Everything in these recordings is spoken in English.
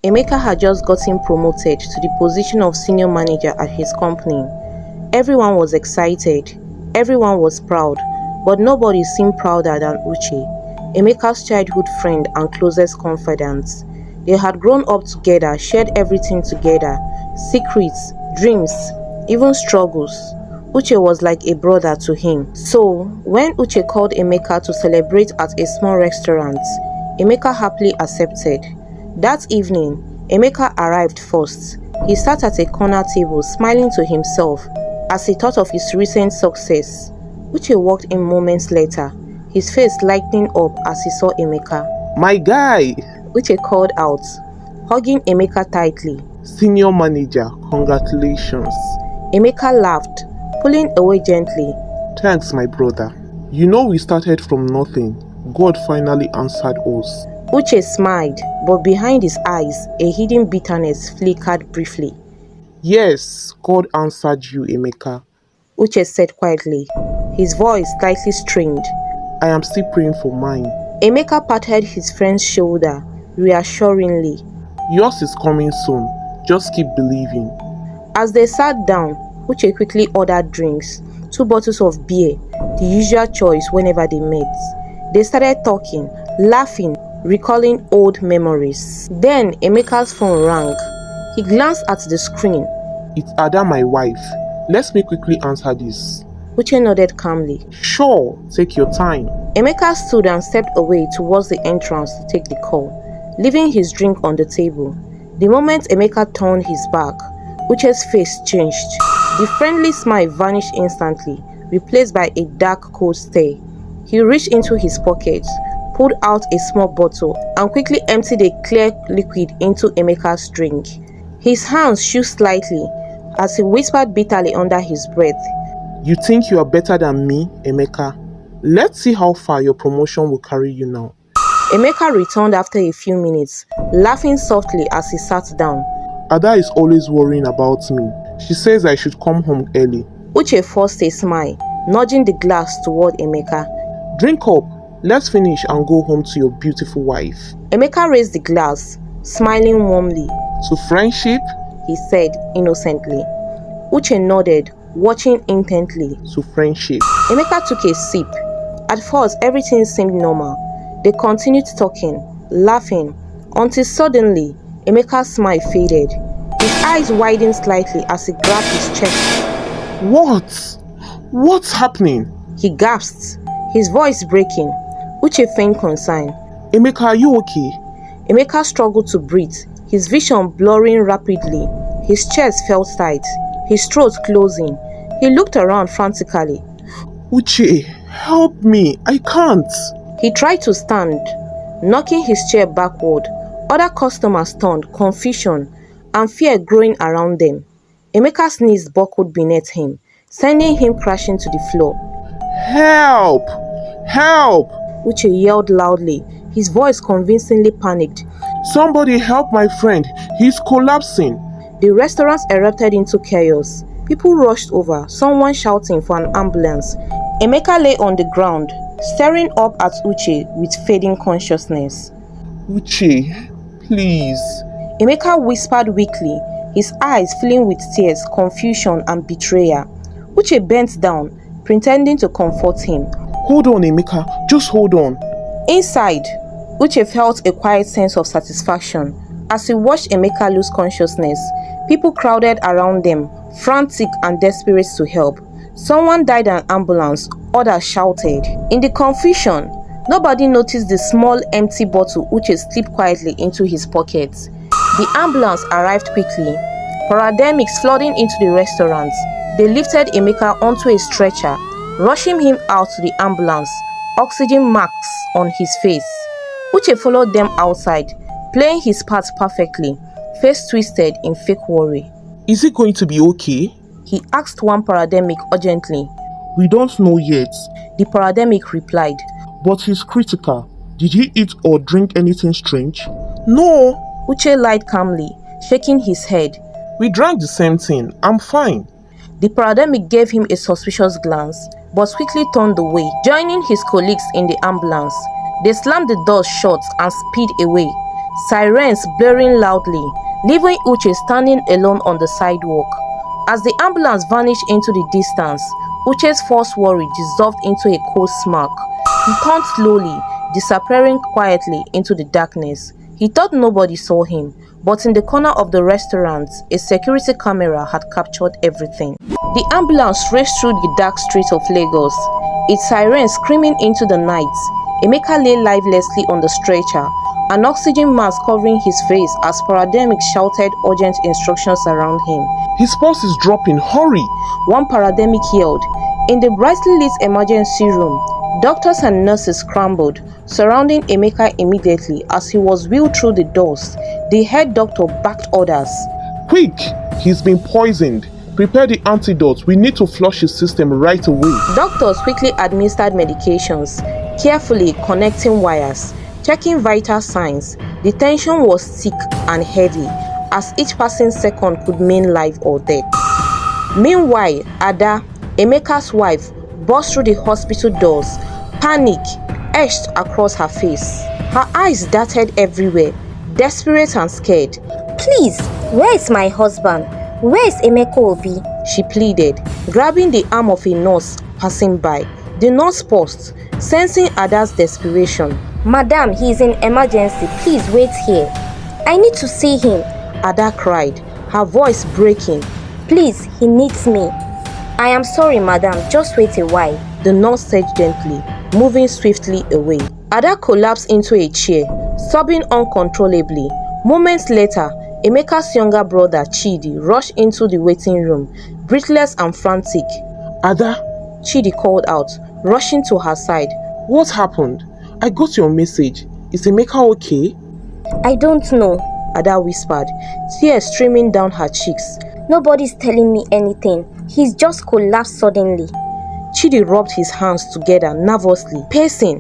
Emeka had just gotten promoted to the position of senior manager at his company. Everyone was excited, everyone was proud, but nobody seemed prouder than Uchi, Emeka's childhood friend and closest confidant. They had grown up together, shared everything together, secrets, dreams, even struggles. Uche was like a brother to him. So, when Uche called Emeka to celebrate at a small restaurant, Emeka happily accepted. That evening, Emeka arrived first. He sat at a corner table, smiling to himself as he thought of his recent success. Uche walked in moments later, his face lighting up as he saw Emeka. My guy! Uche called out, hugging Emeka tightly. Senior manager, congratulations. Emeka laughed, pulling away gently. Thanks, my brother. You know we started from nothing. God finally answered us. Uche smiled, but behind his eyes, a hidden bitterness flickered briefly. Yes, God answered you, Emeka. Uche said quietly, his voice slightly strained. I am still praying for mine. Emeka patted his friend's shoulder, reassuringly. Yours is coming soon. Just keep believing. As they sat down, Uche quickly ordered drinks, 2 bottles of beer, the usual choice whenever they met. They started talking, laughing, recalling old memories. Then Emeka's phone rang. He glanced at the screen. It's Ada, my wife. Let me quickly answer this. Uche nodded calmly. Sure, take your time. Emeka stood and stepped away towards the entrance to take the call, leaving his drink on the table. The moment Emeka turned his back, Uche's face changed. The friendly smile vanished instantly, replaced by a dark, cold stare. He reached into his pocket, pulled out a small bottle, and quickly emptied a clear liquid into Emeka's drink. His hands shook slightly as he whispered bitterly under his breath. You think you are better than me, Emeka? Let's see how far your promotion will carry you now. Emeka returned after a few minutes, laughing softly as he sat down. Ada is always worrying about me. She says I should come home early. Uche forced a smile, nudging the glass toward Emeka. Drink up. Let's finish and go home to your beautiful wife. Emeka raised the glass, smiling warmly. To friendship? He said innocently. Uche nodded, watching intently. To friendship. Emeka took a sip. At first, everything seemed normal. They continued talking, laughing, until suddenly, Emeka's smile faded. His eyes widened slightly as he grabbed his chest. What? What's happening? He gasped, his voice breaking. Uche feigned concern. Emeka, are you okay? Emeka struggled to breathe, his vision blurring rapidly. His chest felt tight, his throat closing. He looked around frantically. Uche, help me, I can't. He tried to stand, knocking his chair backward. Other customers turned, confusion and fear growing around them. Emeka's knees buckled beneath him, sending him crashing to the floor. Help! Help! Uche yelled loudly, his voice convincingly panicked. Somebody help my friend, he's collapsing. The restaurant erupted into chaos. People rushed over, someone shouting for an ambulance. Emeka lay on the ground, staring up at Uche with fading consciousness. Uche, please. Emeka whispered weakly, his eyes filling with tears, confusion and betrayal. Uche bent down, pretending to comfort him. Hold on, Emeka, just hold on. Inside, Uche felt a quiet sense of satisfaction. As he watched Emeka lose consciousness, people crowded around them, frantic and desperate to help. Someone died in an ambulance, others shouted. In the confusion, nobody noticed the small empty bottle Uche slipped quietly into his pocket. The ambulance arrived quickly, paramedics flooding into the restaurant. They lifted Emeka onto a stretcher, rushing him out to the ambulance, oxygen marks on his face. Uche followed them outside, playing his part perfectly, face twisted in fake worry. Is he going to be okay? He asked one paramedic urgently. We don't know yet. The paramedic replied. But he's critical. Did he eat or drink anything strange? No. Uche lied calmly, shaking his head. We drank the same thing. I'm fine. The paramedic gave him a suspicious glance, but quickly turned away, joining his colleagues in the ambulance. They slammed the doors shut and speed away, sirens blaring loudly, leaving Uchi standing alone on the sidewalk. As the ambulance vanished into the distance, Uche's first worry dissolved into a cold smirk. He turned slowly, disappearing quietly into the darkness. He thought nobody saw him, but in the corner of the restaurant, a security camera had captured everything. The ambulance raced through the dark streets of Lagos, its sirens screaming into the night. Emeka lay lifelessly on the stretcher, an oxygen mask covering his face as paramedics shouted urgent instructions around him. His pulse is dropping, hurry! One paramedic yelled. In the brightly lit emergency room, doctors and nurses scrambled, surrounding Emeka immediately as he was wheeled through the doors. The head doctor backed orders. Quick! He's been poisoned. Prepare the antidote. We need to flush his system right away. Doctors quickly administered medications, carefully connecting wires, checking vital signs. The tension was thick and heavy, as each passing second could mean life or death. Meanwhile, Ada, Emeka's wife, burst through the hospital doors, panic etched across her face. Her eyes darted everywhere, desperate and scared. Please, where is my husband? Where is Emeka Obi? She pleaded, grabbing the arm of a nurse passing by. The nurse paused, sensing Ada's desperation. Madam, he is in emergency. Please wait here. I need to see him. Ada cried, her voice breaking. Please, he needs me. I am sorry, madam. Just wait a while. The nurse said gently, moving swiftly away. Ada collapsed into a chair, sobbing uncontrollably. Moments later, Emeka's younger brother, Chidi, rushed into the waiting room, breathless and frantic. Ada? Chidi called out, rushing to her side. What happened? I got your message. Is Emeka okay? I don't know, Ada whispered, tears streaming down her cheeks. Nobody's telling me anything. He's just collapsed suddenly. Chidi rubbed his hands together nervously, pacing.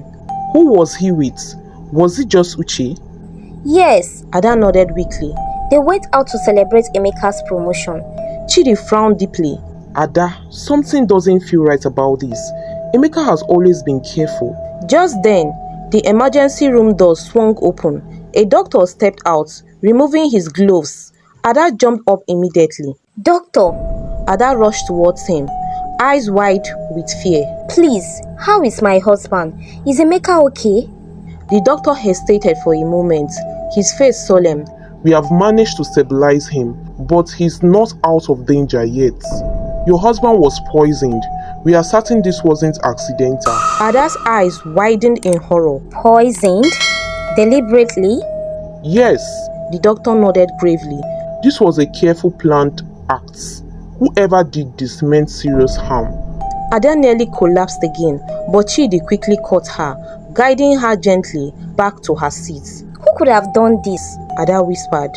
Who was he with? Was it just Uchi? Yes. Ada nodded weakly. They went out to celebrate Emeka's promotion. Chidi frowned deeply. Ada, something doesn't feel right about this. Emeka has always been careful. Just then, the emergency room door swung open. A doctor stepped out, removing his gloves. Ada jumped up immediately. Doctor! Ada rushed towards him, eyes wide with fear. Please, how is my husband? Is Emeka okay? The doctor hesitated for a moment, his face solemn. We have managed to stabilize him, but he's not out of danger yet. Your husband was poisoned. We are certain this wasn't accidental. Ada's eyes widened in horror. Poisoned? Deliberately? Yes. The doctor nodded gravely. This was a careful planned act. Whoever did this meant serious harm. Ada nearly collapsed again, but Chidi quickly caught her, guiding her gently back to her seat. Who could have done this? Ada whispered,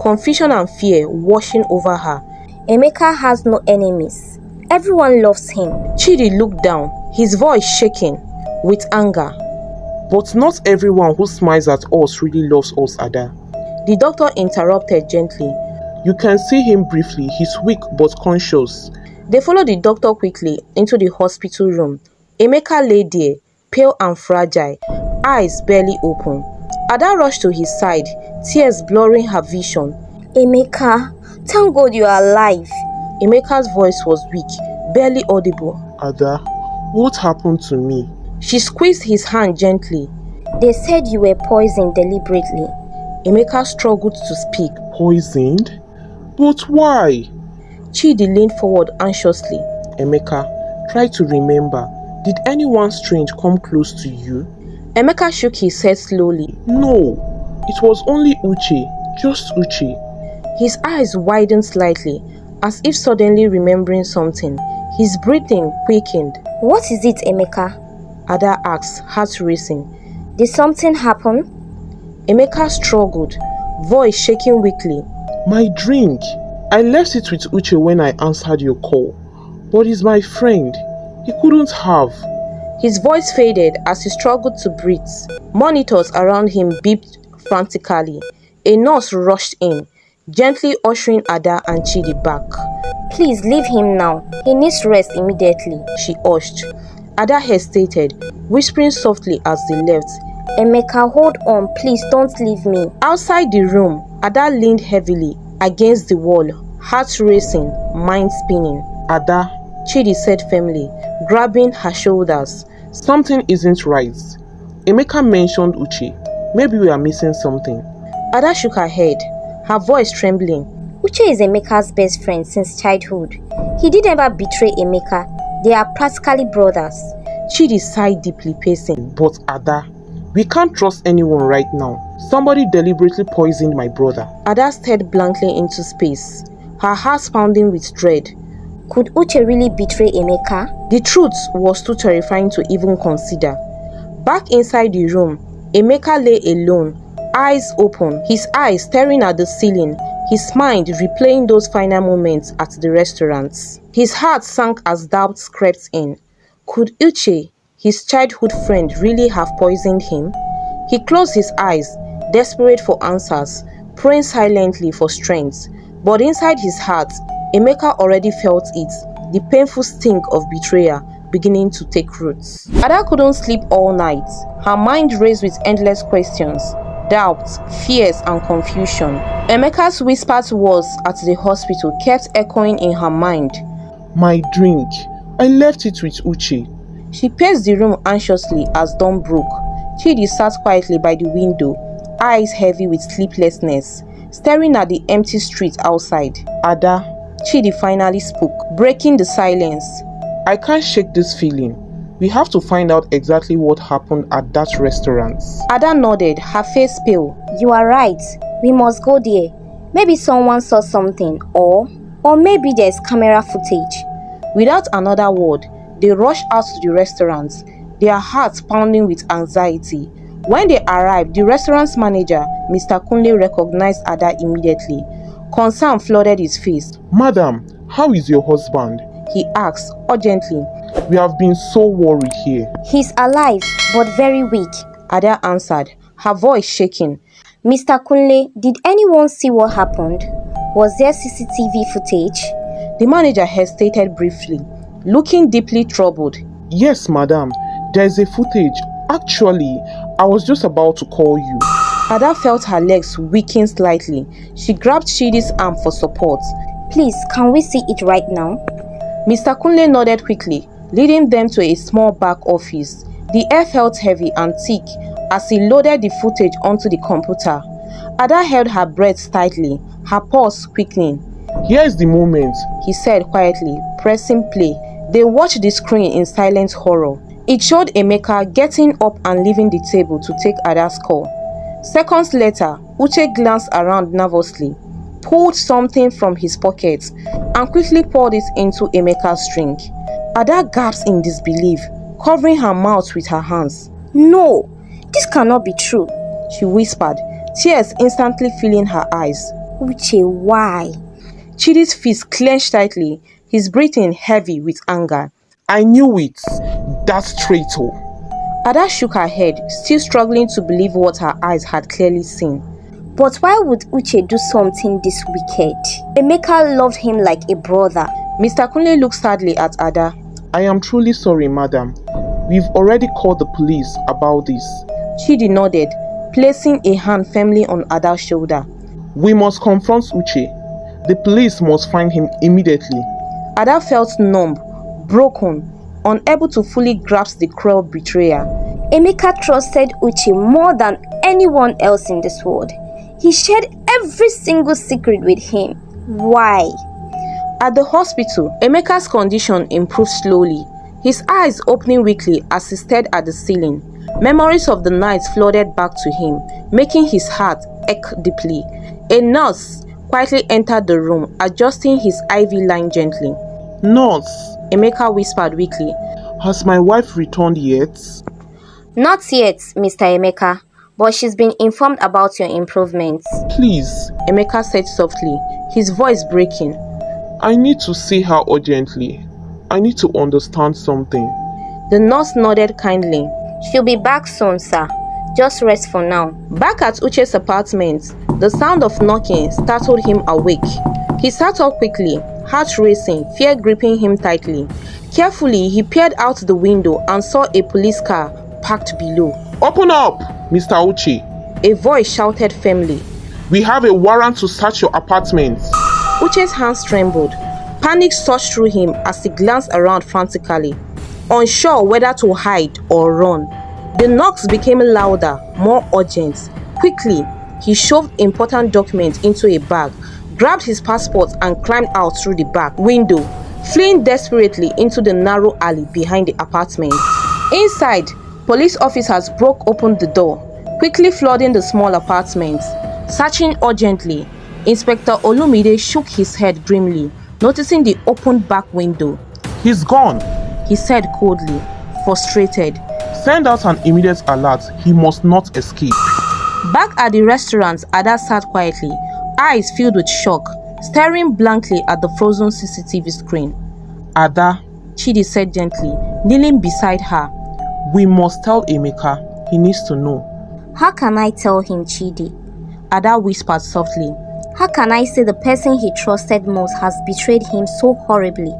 confusion and fear washing over her. Emeka has no enemies. Everyone loves him. Chidi looked down, his voice shaking with anger. But not everyone who smiles at us really loves us, Ada. The doctor interrupted gently. You can see him briefly. He's weak but conscious. They followed the doctor quickly into the hospital room. Emeka lay there, pale and fragile, eyes barely open. Ada rushed to his side, tears blurring her vision. Emeka, thank God you are alive. Emeka's voice was weak, barely audible. Ada, what happened to me? She squeezed his hand gently. They said you were poisoned deliberately. Emeka struggled to speak. Poisoned? But why? Chidi leaned forward anxiously. Emeka, try to remember. Did anyone strange come close to you? Emeka shook his head slowly. No, it was only Uchi, just Uchi. His eyes widened slightly, as if suddenly remembering something. His breathing quickened. What is it, Emeka? Ada asked, heart racing. Did something happen? Emeka struggled, voice shaking weakly. My drink. I left it with Uche when I answered your call. But he's my friend. He couldn't have. His voice faded as he struggled to breathe. Monitors around him beeped frantically. A nurse rushed in, gently ushering Ada and Chidi back. Please leave him now. He needs rest immediately, she urged. Ada hesitated, whispering softly as they left. Emeka, hold on, please don't leave me. Outside the room, Ada leaned heavily against the wall, heart racing, mind spinning. Ada, Chidi said firmly, grabbing her shoulders. something isn't right. Emeka mentioned Uchi. Maybe we are missing something. Ada shook her head, her voice trembling. Uchi is Emeka's best friend since childhood. He didn't ever betray Emeka. They are practically brothers. Chidi sighed deeply, pacing. But Ada, we can't trust anyone right now. Somebody deliberately poisoned my brother. Ada stared blankly into space, her heart pounding with dread. Could Uche really betray Emeka? The truth was too terrifying to even consider. Back inside the room, Emeka lay alone, eyes open, his eyes staring at the ceiling, his mind replaying those final moments at the restaurants. His heart sank as doubts crept in. Could Uche, his childhood friend, really have poisoned him? He closed his eyes, desperate for answers, praying silently for strength. But inside his heart, Emeka already felt it, the painful sting of betrayal beginning to take roots. Ada couldn't sleep all night. Her mind raced with endless questions, doubts, fears, and confusion. Emeka's whispered words at the hospital kept echoing in her mind. My drink. I left it with Uchi. She paced the room anxiously as dawn broke. Chidi sat quietly by the window, eyes heavy with sleeplessness, staring at the empty street outside. Ada, Chidi finally spoke, breaking the silence. I can't shake this feeling. We have to find out exactly what happened at that restaurant. Ada nodded, her face pale. You are right. We must go there. Maybe someone saw something, or maybe there's camera footage. Without another word, they rushed out to the restaurant, their hearts pounding with anxiety. When they arrived, the restaurant's manager, Mr. Kunle, recognized Ada immediately. Concern flooded his face. Madam, how is your husband? He asked, urgently. We have been so worried here. He's alive, but very weak, Ada answered, her voice shaking. Mr. Kunle, did anyone see what happened? Was there CCTV footage? The manager hesitated briefly, looking deeply troubled. Yes, madam. There is a footage. Actually, I was just about to call you. Ada felt her legs weaken slightly. She grabbed Chidi's arm for support. Please, can we see it right now? Mr. Kunle nodded quickly, leading them to a small back office. The air felt heavy and thick as he loaded the footage onto the computer. Ada held her breath tightly, her pulse quickening. Here is the moment, he said quietly, pressing play. They watched the screen in silent horror. It showed Emeka getting up and leaving the table to take Ada's call. Seconds later, Uche glanced around nervously, pulled something from his pocket, and quickly poured it into Emeka's drink. Ada gasped in disbelief, covering her mouth with her hands. No, this cannot be true, she whispered, tears instantly filling her eyes. Uche, why? Chidi's fist clenched tightly, his breathing heavy with anger. I knew it. That's traitor. Ada shook her head, still struggling to believe what her eyes had clearly seen. But why would Uche do something this wicked? Emeka loved him like a brother. Mr. Kunle looked sadly at Ada. I am truly sorry, madam. We've already called the police about this. Chidi nodded, placing a hand firmly on Ada's shoulder. We must confront Uche. The police must find him immediately. Ada felt numb, broken, unable to fully grasp the cruel betrayal. Emeka trusted Uche more than anyone else in this world. He shared every single secret with him. Why? At the hospital, Emeka's condition improved slowly, his eyes opening weakly as he stared at the ceiling. Memories of the night flooded back to him, making his heart ache deeply. A nurse quietly entered the room, adjusting his IV line gently. Nurse, Emeka whispered weakly. Has my wife returned yet? Not yet, Mr. Emeka, but she's been informed about your improvements. Please, Emeka said softly, his voice breaking. I need to see her urgently. I need to understand something. The nurse nodded kindly. She'll be back soon, sir. Just rest for now. Back at Uche's apartment, the sound of knocking startled him awake. He sat up quickly, heart racing, fear gripping him tightly. Carefully, he peered out the window and saw a police car parked below. Open up, Mr. Uchi. A voice shouted firmly. We have a warrant to search your apartment. Uche's hands trembled. Panic surged through him as he glanced around frantically, unsure whether to hide or run. The knocks became louder, more urgent. Quickly, he shoved important documents into a bag, grabbed his passport and climbed out through the back window, fleeing desperately into the narrow alley behind the apartment. Inside, police officers broke open the door, quickly flooding the small apartment. Searching urgently, Inspector Olumide shook his head grimly, noticing the open back window. He's gone, he said coldly, frustrated. Send out an immediate alert. He must not escape. Back at the restaurant, Ada sat quietly, eyes filled with shock, staring blankly at the frozen CCTV screen. Ada, Chidi said gently, kneeling beside her. We must tell Emeka. He needs to know. How can I tell him, Chidi? Ada whispered softly. How can I say the person he trusted most has betrayed him so horribly?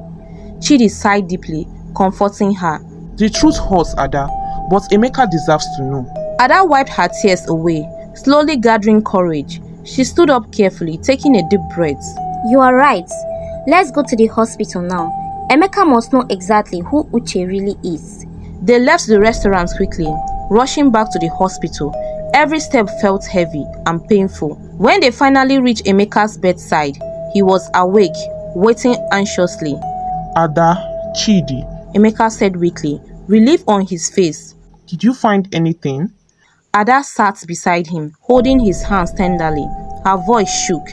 Chidi sighed deeply, comforting her. The truth hurts, Ada, but Emeka deserves to know. Ada wiped her tears away, slowly gathering courage. She stood up carefully, taking a deep breath. You are right. Let's go to the hospital now. Emeka must know exactly who Uchi really is. They left the restaurant quickly, rushing back to the hospital. Every step felt heavy and painful. When they finally reached Emeka's bedside, he was awake, waiting anxiously. Ada, Chidi, Emeka said weakly, relief on his face. Did you find anything? Ada sat beside him, holding his hands tenderly. Her voice shook.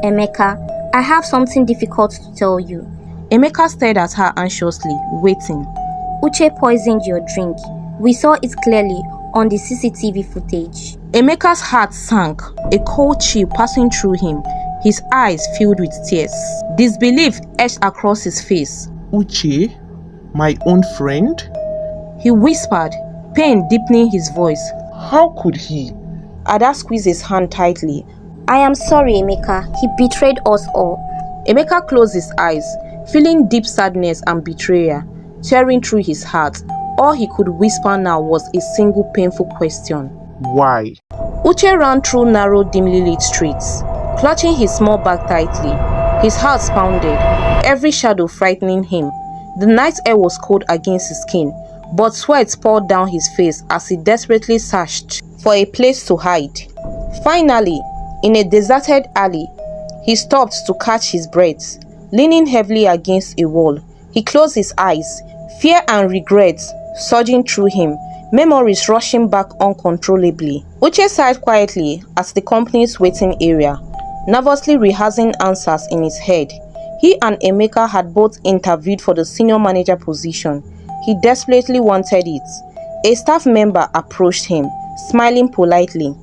Emeka, I have something difficult to tell you. Emeka stared at her anxiously, waiting. Uche poisoned your drink. We saw it clearly on the CCTV footage. Emeka's heart sank, a cold chill passing through him, his eyes filled with tears. Disbelief etched across his face. Uchi, my own friend? He whispered, pain deepening his voice. How could he? Ada squeezed his hand tightly. I am sorry, Emeka. He betrayed us all. Emeka closed his eyes, feeling deep sadness and betrayal tearing through his heart. All he could whisper now was a single painful question. Why? Uche ran through narrow, dimly lit streets, clutching his small bag tightly. His heart pounded, every shadow frightening him. The night air was cold against his skin, but sweat poured down his face as he desperately searched for a place to hide. Finally, in a deserted alley, he stopped to catch his breath. Leaning heavily against a wall, he closed his eyes, fear and regret surging through him, memories rushing back uncontrollably. Uche sighed quietly at the company's waiting area, nervously rehearsing answers in his head. He and Emeka had both interviewed for the senior manager position. He desperately wanted it. A staff member approached him, smiling politely.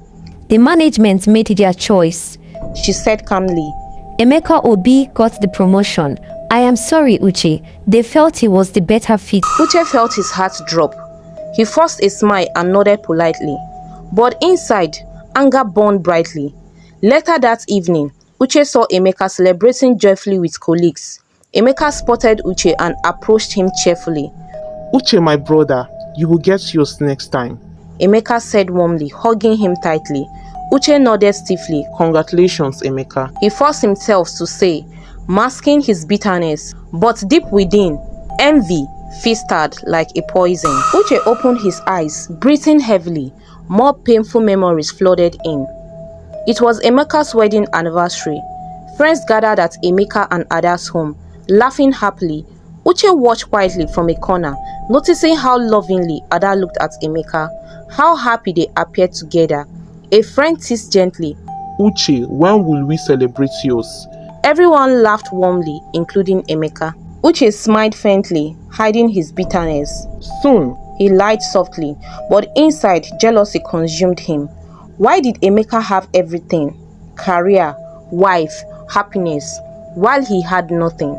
The management made their choice, she said calmly. Emeka Obi got the promotion. I am sorry, Uchi. They felt he was the better fit. Uche felt his heart drop. He forced a smile and nodded politely. But inside, anger burned brightly. Later that evening, Uche saw Emeka celebrating joyfully with colleagues. Emeka spotted Uche and approached him cheerfully. Uche, my brother, you will get yours next time, Emeka said warmly, hugging him tightly. Uche nodded stiffly. Congratulations, Emeka, he forced himself to say, masking his bitterness. But deep within, envy feasted like a poison. Uche opened his eyes, breathing heavily. More painful memories flooded in. It was Emeka's wedding anniversary. Friends gathered at Emeka and Ada's home, laughing happily. Uche watched quietly from a corner, noticing how lovingly Ada looked at Emeka, how happy they appeared together. A friend teased gently, Uche, when will we celebrate yours? Everyone laughed warmly, including Emeka. Uche smiled faintly, hiding his bitterness. Soon, he lied softly, but inside jealousy consumed him. Why did Emeka have everything? Career, wife, happiness, while he had nothing?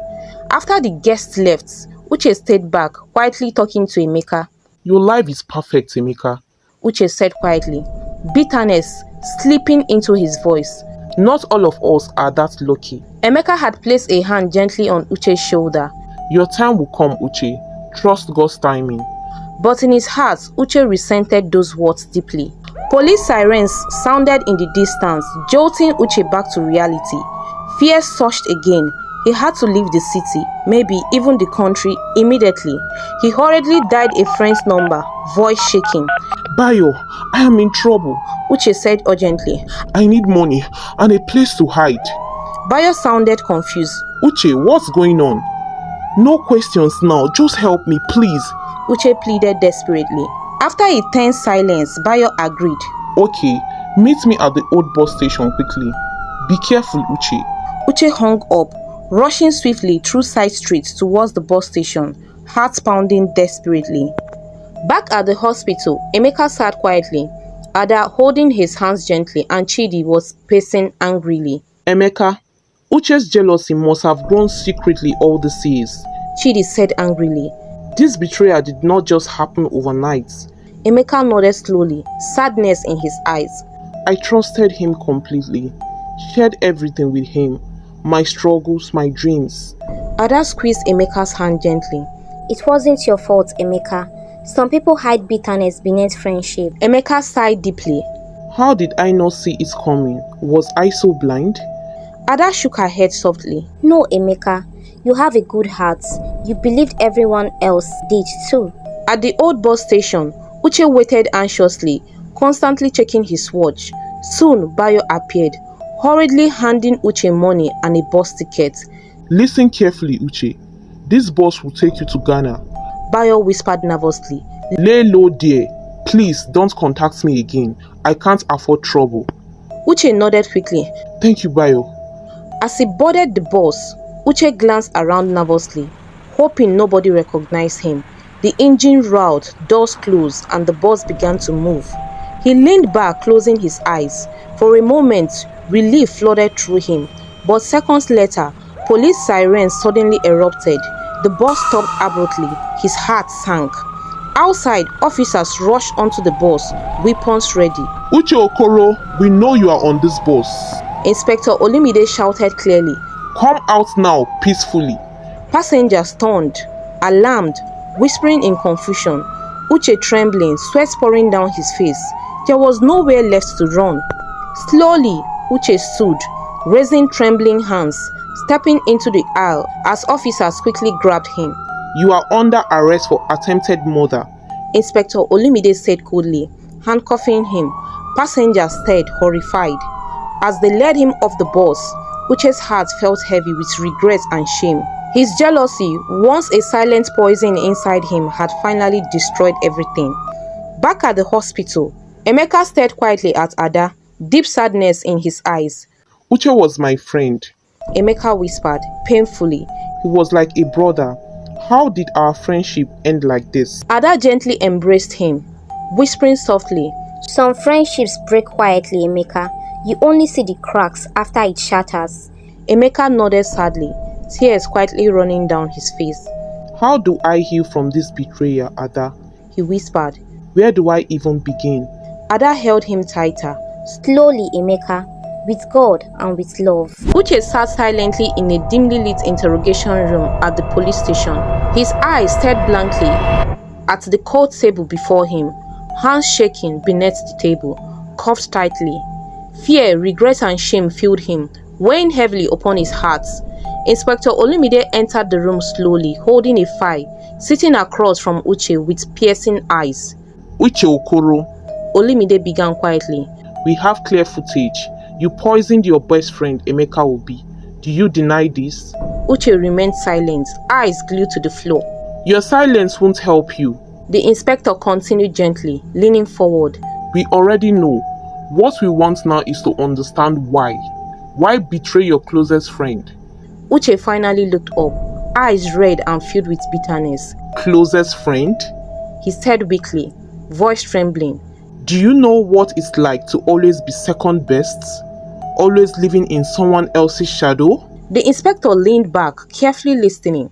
After the guests left, Uche stayed back, quietly talking to Emeka. Your life is perfect, Emeka, Uche said quietly, bitterness slipping into his voice. Not all of us are that lucky. Emeka had placed a hand gently on Uche's shoulder. Your time will come, Uche. Trust God's timing. But in his heart, Uche resented those words deeply. Police sirens sounded in the distance, jolting Uche back to reality. Fear surged again. He had to leave the city, maybe even the country, immediately. He hurriedly dialed a friend's number, voice shaking. Bayo, I am in trouble. Uche said urgently. I need money and a place to hide. Bayo sounded confused. Uche, what's going on? No questions now, just help me, please. Uche pleaded desperately. After a tense silence, Bayo agreed. Okay, meet me at the old bus station quickly. Be careful, Uche. Uche hung up, rushing swiftly through side streets towards the bus station, heart pounding desperately. Back at the hospital, Emeka sat quietly, Ada holding his hands gently, and Chidi was pacing angrily. Emeka, Uche's jealousy must have grown secretly all these years. Chidi said angrily. This betrayal did not just happen overnight. Emeka nodded slowly, sadness in his eyes. I trusted him completely, shared everything with him, my struggles, my dreams. Ada squeezed Emeka's hand gently. It wasn't your fault, Emeka. Some people hide bitterness beneath friendship. Emeka sighed deeply. How did I not see it coming? Was I so blind? Ada shook her head softly. No, Emeka. You have a good heart. You believed everyone else did too. At the old bus station, Uche waited anxiously, constantly checking his watch. Soon, Bayo appeared, hurriedly handing Uche money and a bus ticket. Listen carefully, Uche. This bus will take you to Ghana. Bayo whispered nervously. Lay low there. Please don't contact me again. I can't afford trouble. Uche nodded quickly. Thank you, Bayo. As he boarded the bus, Uche glanced around nervously, hoping nobody recognized him. The engine roared, doors closed, and the bus began to move. He leaned back, closing his eyes. For a moment, relief flooded through him. But seconds later, police sirens suddenly erupted. The bus stopped abruptly. His heart sank. Outside, officers rushed onto the bus, weapons ready. Uche Okoro, we know you are on this bus. Inspector Olimide shouted clearly. Come out now, peacefully. Passengers turned, alarmed, whispering in confusion. Uche trembling, sweat pouring down his face. There was nowhere left to run. Slowly, Uche stood, raising trembling hands, stepping into the aisle as officers quickly grabbed him. You are under arrest for attempted murder. Inspector Olimide said coldly, handcuffing him. Passengers stared, horrified. As they led him off the bus, Uche's heart felt heavy with regret and shame. His jealousy, once a silent poison inside him, had finally destroyed everything. Back at the hospital, Emeka stared quietly at Ada, deep sadness in his eyes. Uche was my friend. Emeka whispered, painfully. He was like a brother. How did our friendship end like this? Ada gently embraced him, whispering softly. Some friendships break quietly, Emeka. You only see the cracks after it shatters. Emeka nodded sadly, tears quietly running down his face. How do I heal from this betrayal, Ada? He whispered. Where do I even begin? Ada held him tighter. Slowly, Emeka, with God and with love. Uche sat silently in a dimly lit interrogation room at the police station. His eyes stared blankly at the cold table before him, hands shaking beneath the table, cuffed tightly. Fear, regret and shame filled him, weighing heavily upon his heart. Inspector Olimide entered the room slowly, holding a file, sitting across from Uche with piercing eyes. Uche Okoro, Olimide began quietly. We have clear footage. You poisoned your best friend, Emeka Obi. Do you deny this? Uche remained silent, eyes glued to the floor. Your silence won't help you. The inspector continued gently, leaning forward. We already know. What we want now is to understand why. Why betray your closest friend? Uche finally looked up, eyes red and filled with bitterness. Closest friend? He said weakly, voice trembling. Do you know what it's like to always be second best? Always living in someone else's shadow? The inspector leaned back, carefully listening.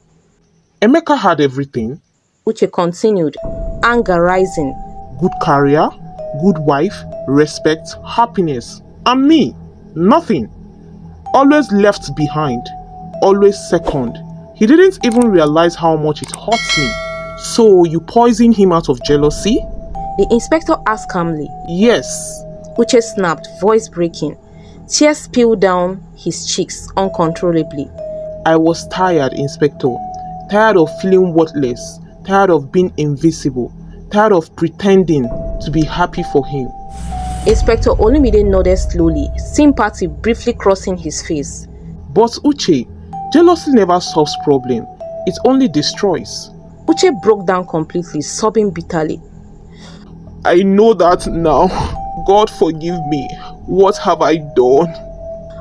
Emeka had everything. Uche continued, anger rising. Good career, good wife, respect, happiness. And me, nothing. Always left behind. Always second. He didn't even realize how much it hurts me. So you poisoned him out of jealousy? The inspector asked calmly. Yes. Uche snapped, voice breaking. Tears spilled down his cheeks uncontrollably. I was tired, Inspector. Tired of feeling worthless. Tired of being invisible. Tired of pretending to be happy for him. Inspector Olumide nodded slowly, sympathy briefly crossing his face. But Uche, jealousy never solves problem. It only destroys. Uche broke down completely, sobbing bitterly. I know that now. God forgive me. What have I done?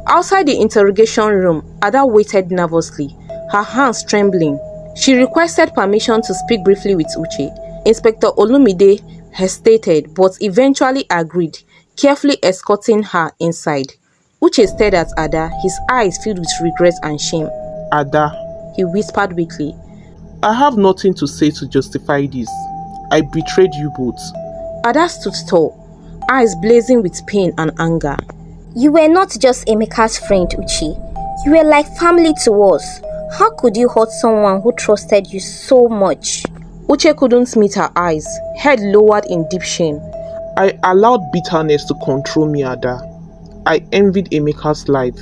Outside the interrogation room, Ada waited nervously, her hands trembling. She requested permission to speak briefly with Uche. Inspector Olumide hesitated but eventually agreed, carefully escorting her inside. Uche stared at Ada, his eyes filled with regret and shame. Ada, he whispered weakly. I have nothing to say to justify this. I betrayed you both. Ada stood tall, eyes blazing with pain and anger. You were not just Emeka's friend, Uchi. You were like family to us. How could you hurt someone who trusted you so much? Uche couldn't meet her eyes, head lowered in deep shame. I allowed bitterness to control me, Ada. I envied Emeka's life.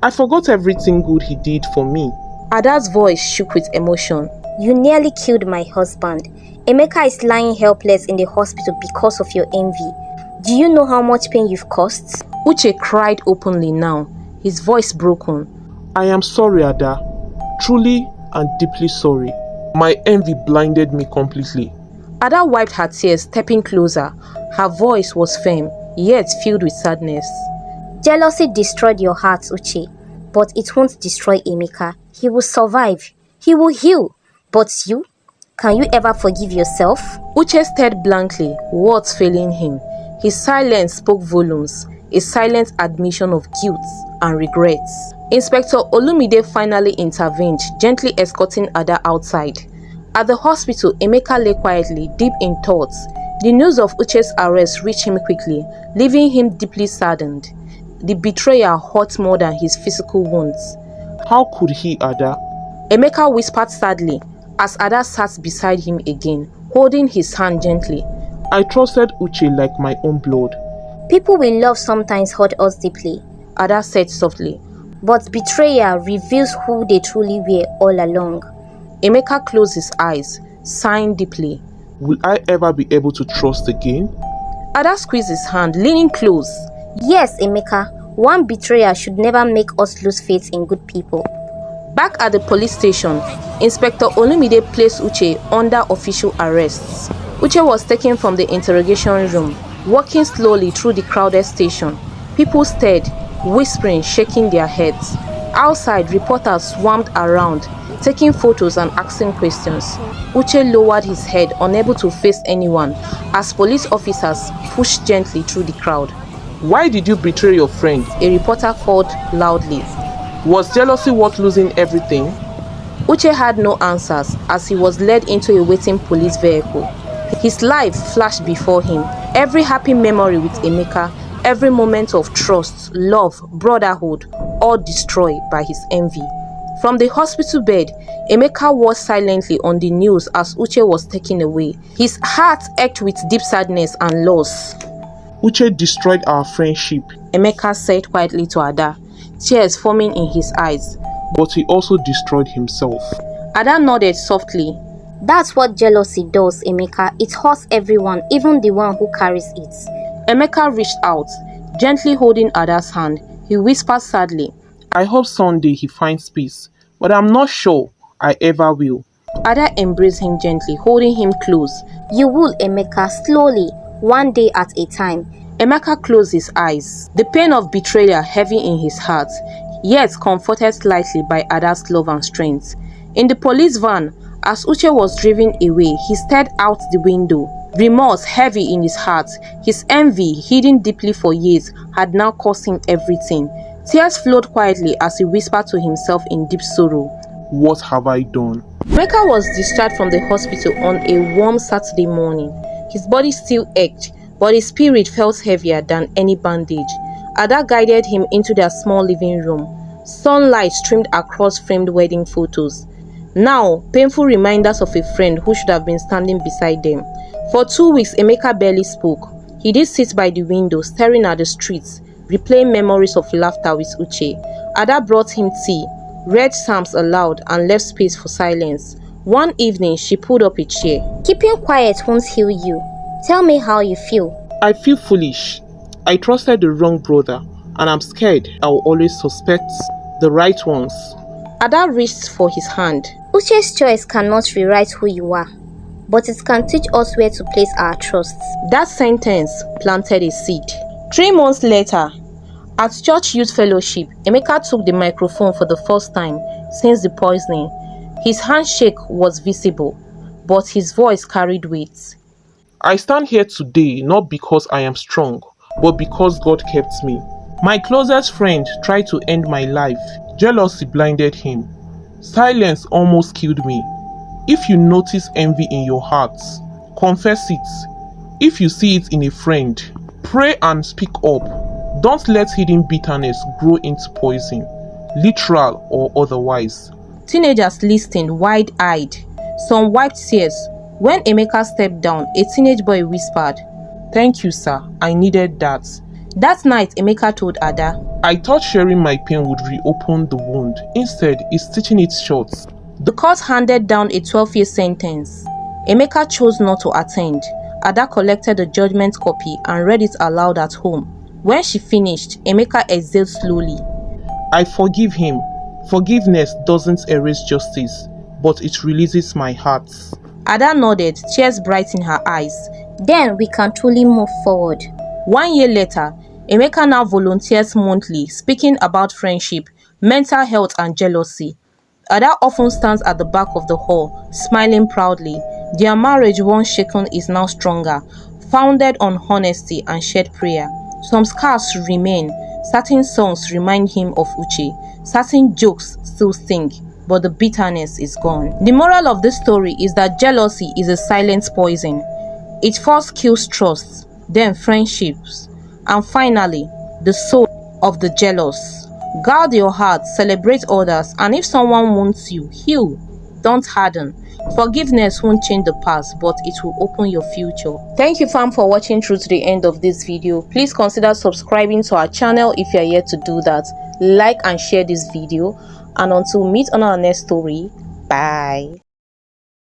I forgot everything good he did for me. Ada's voice shook with emotion. You nearly killed my husband. Emeka is lying helpless in the hospital because of your envy. Do you know how much pain you've caused? Uche cried openly now, his voice broken. I am sorry, Ada. Truly and deeply sorry. My envy blinded me completely. Ada wiped her tears, stepping closer. Her voice was firm, yet filled with sadness. Jealousy destroyed your heart, Uchi, but it won't destroy Emeka. He will survive. He will heal. But you? Can you ever forgive yourself? Uche stared blankly, words failing him. His silence spoke volumes, a silent admission of guilt and regrets. Inspector Olumide finally intervened, gently escorting Ada outside. At the hospital, Emeka lay quietly, deep in thoughts. The news of Uche's arrest reached him quickly, leaving him deeply saddened. The betrayal hurt more than his physical wounds. How could he, Ada? Emeka whispered sadly, as Ada sat beside him again, holding his hand gently. I trusted Uche like my own blood. People we love sometimes hurt us deeply, Ada said softly. But betrayal reveals who they truly were all along. Emeka closed his eyes, sighing deeply. Will I ever be able to trust again? Ada squeezed his hand, leaning close. Yes, Emeka. One betrayal should never make us lose faith in good people. Back at the police station, Inspector Olumide placed Uche under official arrest. Uche was taken from the interrogation room, walking slowly through the crowded station. People stared, whispering, shaking their heads. Outside, reporters swarmed around, taking photos and asking questions. Uche lowered his head, unable to face anyone, as police officers pushed gently through the crowd. Why did you betray your friend? A reporter called loudly. Was jealousy worth losing everything? Uche had no answers as he was led into a waiting police vehicle. His life flashed before him, every happy memory with Emeka, every moment of trust, love, brotherhood, all destroyed by his envy. From the hospital bed, Emeka watched silently on the news as Uche was taken away. His heart ached with deep sadness and loss. Uche destroyed our friendship, Emeka said quietly to Ada, tears forming in his eyes. But he also destroyed himself. Ada nodded softly. That's what jealousy does, Emeka. It hurts everyone, even the one who carries it. Emeka reached out, gently holding Ada's hand. He whispered sadly, I hope someday he finds peace, but I'm not sure I ever will. Ada embraced him gently, holding him close. You will, Emeka, slowly, one day at a time. Emeka closed his eyes, the pain of betrayal heavy in his heart, yet comforted slightly by Ada's love and strength. In the police van, as Uche was driven away, he stared out the window, remorse heavy in his heart. His envy, hidden deeply for years, had now cost him everything. Tears flowed quietly as he whispered to himself in deep sorrow. What have I done? Emeka was discharged from the hospital on a warm Saturday morning. His body still ached, but his spirit felt heavier than any bandage. Ada guided him into their small living room. Sunlight streamed across framed wedding photos. Now, painful reminders of a friend who should have been standing beside them. For 2 weeks, Emeka barely spoke. He did sit by the window, staring at the streets, replaying memories of laughter with Uchi. Ada brought him tea, read psalms aloud, and left space for silence. One evening, she pulled up a chair. Keeping quiet won't heal you. Tell me how you feel. I feel foolish. I trusted the wrong brother, and I'm scared I will always suspect the right ones. Ada reached for his hand. Uche's choice cannot rewrite who you are, but it can teach us where to place our trust. That sentence planted a seed. 3 months later, at church youth fellowship, Emeka took the microphone for the first time since the poisoning. His handshake was visible, but his voice carried weight. I stand here today not because I am strong, but because God kept me. My closest friend tried to end my life. Jealousy blinded him. Silence almost killed me. If you notice envy in your hearts, confess it. If you see it in a friend, pray and speak up. Don't let hidden bitterness grow into poison, literal or otherwise. Teenagers listened wide-eyed. Some wiped tears. When Emeka stepped down, a teenage boy whispered, "Thank you, sir. I needed that." That night, Emeka told Ada, I thought sharing my pain would reopen the wound. Instead, it's stitching it shut. The court handed down a 12-year sentence. Emeka chose not to attend. Ada collected the judgment copy and read it aloud at home. When she finished, Emeka exhaled slowly. I forgive him. Forgiveness doesn't erase justice, but it releases my heart. Ada nodded, tears bright in her eyes. Then we can truly move forward. 1 year later, Emeka now volunteers monthly, speaking about friendship, mental health, and jealousy. Ada often stands at the back of the hall, smiling proudly. Their marriage, once shaken, is now stronger, founded on honesty and shared prayer. Some scars remain. Certain songs remind him of Uchi. Certain jokes still sting, but the bitterness is gone. The moral of this story is that jealousy is a silent poison. It first kills trust, then friendships, and finally, the soul of the jealous. Guard your heart, celebrate others, and if someone wounds you, heal. Don't harden. Forgiveness won't change the past, but it will open your future. Thank you, fam, for watching through to the end of this video. Please consider subscribing to our channel if you are yet to do that. Like and share this video. And until we meet on our next story, bye.